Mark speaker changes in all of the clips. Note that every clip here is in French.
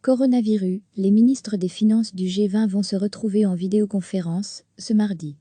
Speaker 1: Coronavirus, les ministres des Finances du G20 vont se retrouver en vidéoconférence, ce mardi.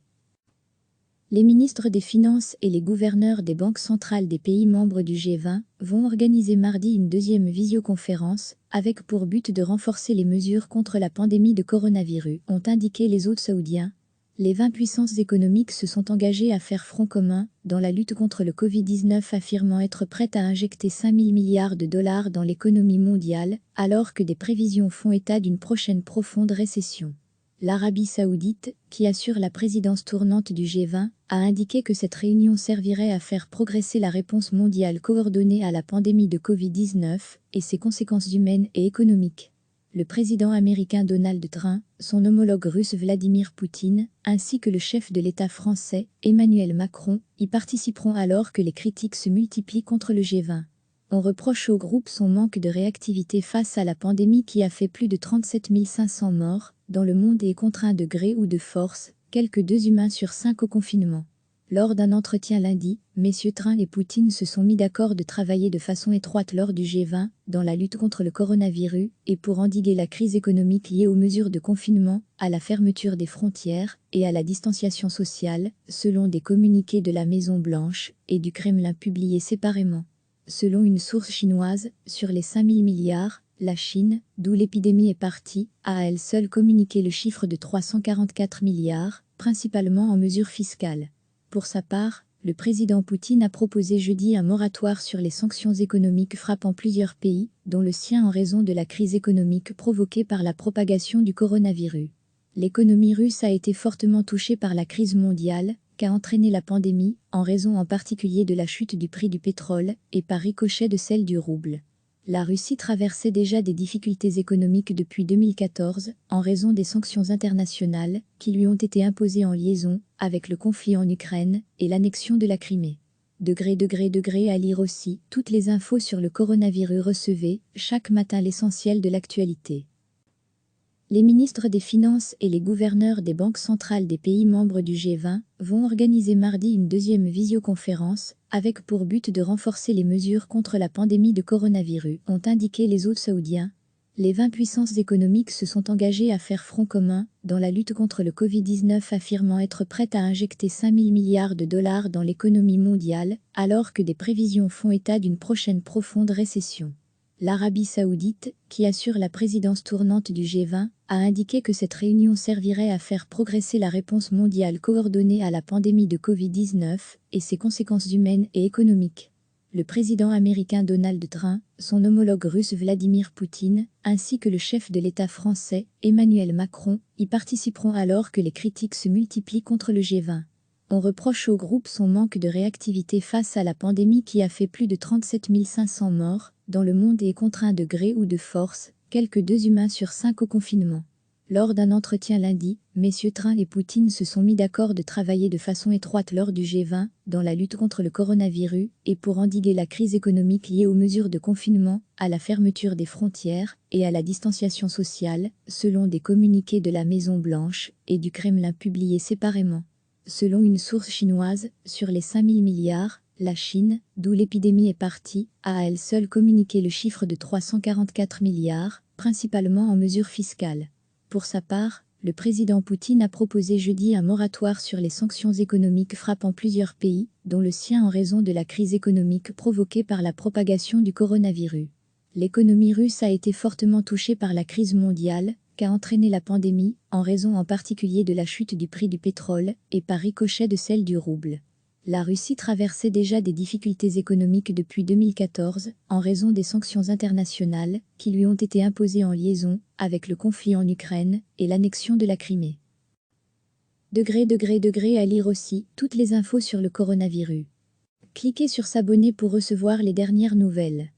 Speaker 1: Les ministres des Finances et les gouverneurs des banques centrales des pays membres du G20 vont organiser mardi une deuxième visioconférence, avec pour but de renforcer les mesures contre la pandémie de coronavirus, ont indiqué les hôtes saoudiens. Les 20 puissances économiques se sont engagées à faire front commun dans la lutte contre le Covid-19, affirmant être prêtes à injecter 5 000 milliards de dollars dans l'économie mondiale, alors que des prévisions font état d'une prochaine profonde récession. L'Arabie saoudite, qui assure la présidence tournante du G20, a indiqué que cette réunion servirait à faire progresser la réponse mondiale coordonnée à la pandémie de Covid-19 et ses conséquences humaines et économiques. Le président américain Donald Trump, son homologue russe Vladimir Poutine, ainsi que le chef de l'État français, Emmanuel Macron, y participeront alors que les critiques se multiplient contre le G20. On reproche au groupe son manque de réactivité face à la pandémie qui a fait plus de 37 500 morts dans le monde et est contraint de gré ou de force, quelques 2 humains sur 5 au confinement. Lors d'un entretien lundi, messieurs Trump et Poutine se sont mis d'accord de travailler de façon étroite lors du G20 dans la lutte contre le coronavirus et pour endiguer la crise économique liée aux mesures de confinement, à la fermeture des frontières et à la distanciation sociale, selon des communiqués de la Maison-Blanche et du Kremlin publiés séparément. Selon une source chinoise, sur les 5 000 milliards, la Chine, d'où l'épidémie est partie, a à elle seule communiqué le chiffre de 344 milliards, principalement en mesures fiscales. Pour sa part, le président Poutine a proposé jeudi un moratoire sur les sanctions économiques frappant plusieurs pays, dont le sien en raison de la crise économique provoquée par la propagation du coronavirus. L'économie russe a été fortement touchée par la crise mondiale, qu'a entraîné la pandémie, en raison en particulier de la chute du prix du pétrole et par ricochet de celle du rouble. La Russie traversait déjà des difficultés économiques depuis 2014, en raison des sanctions internationales qui lui ont été imposées en liaison avec le conflit en Ukraine et l'annexion de la Crimée. Degré à lire aussi, toutes les infos sur le coronavirus. Recevez chaque matin l'essentiel de l'actualité. Les ministres des Finances et les gouverneurs des banques centrales des pays membres du G20 vont organiser mardi une deuxième visioconférence, avec pour but de renforcer les mesures contre la pandémie de coronavirus, ont indiqué les hôtes saoudiens. Les 20 puissances économiques se sont engagées à faire front commun dans la lutte contre le Covid-19, affirmant être prêtes à injecter 5 000 milliards de dollars dans l'économie mondiale, alors que des prévisions font état d'une prochaine profonde récession. L'Arabie saoudite, qui assure la présidence tournante du G20, a indiqué que cette réunion servirait à faire progresser la réponse mondiale coordonnée à la pandémie de Covid-19 et ses conséquences humaines et économiques. Le président américain Donald Trump, son homologue russe Vladimir Poutine, ainsi que le chef de l'État français, Emmanuel Macron, y participeront alors que les critiques se multiplient contre le G20. On reproche au groupe son manque de réactivité face à la pandémie qui a fait plus de 37 500 morts dans le monde et est contraint de gré ou de force, quelques 2 humains sur 5 au confinement. Lors d'un entretien lundi, messieurs Trump et Poutine se sont mis d'accord de travailler de façon étroite lors du G20 dans la lutte contre le coronavirus et pour endiguer la crise économique liée aux mesures de confinement, à la fermeture des frontières et à la distanciation sociale, selon des communiqués de la Maison-Blanche et du Kremlin publiés séparément. Selon une source chinoise, sur les 5 000 milliards, la Chine, d'où l'épidémie est partie, a à elle seule communiqué le chiffre de 344 milliards, principalement en mesures fiscales. Pour sa part, le président Poutine a proposé jeudi un moratoire sur les sanctions économiques frappant plusieurs pays, dont le sien en raison de la crise économique provoquée par la propagation du coronavirus. L'économie russe a été fortement touchée par la crise mondiale, qu'a entraîné la pandémie, en raison en particulier de la chute du prix du pétrole et par ricochet de celle du rouble. La Russie traversait déjà des difficultés économiques depuis 2014, en raison des sanctions internationales qui lui ont été imposées en liaison avec le conflit en Ukraine et l'annexion de la Crimée. Degré à lire aussi, toutes les infos sur le coronavirus. Cliquez sur s'abonner pour recevoir les dernières nouvelles.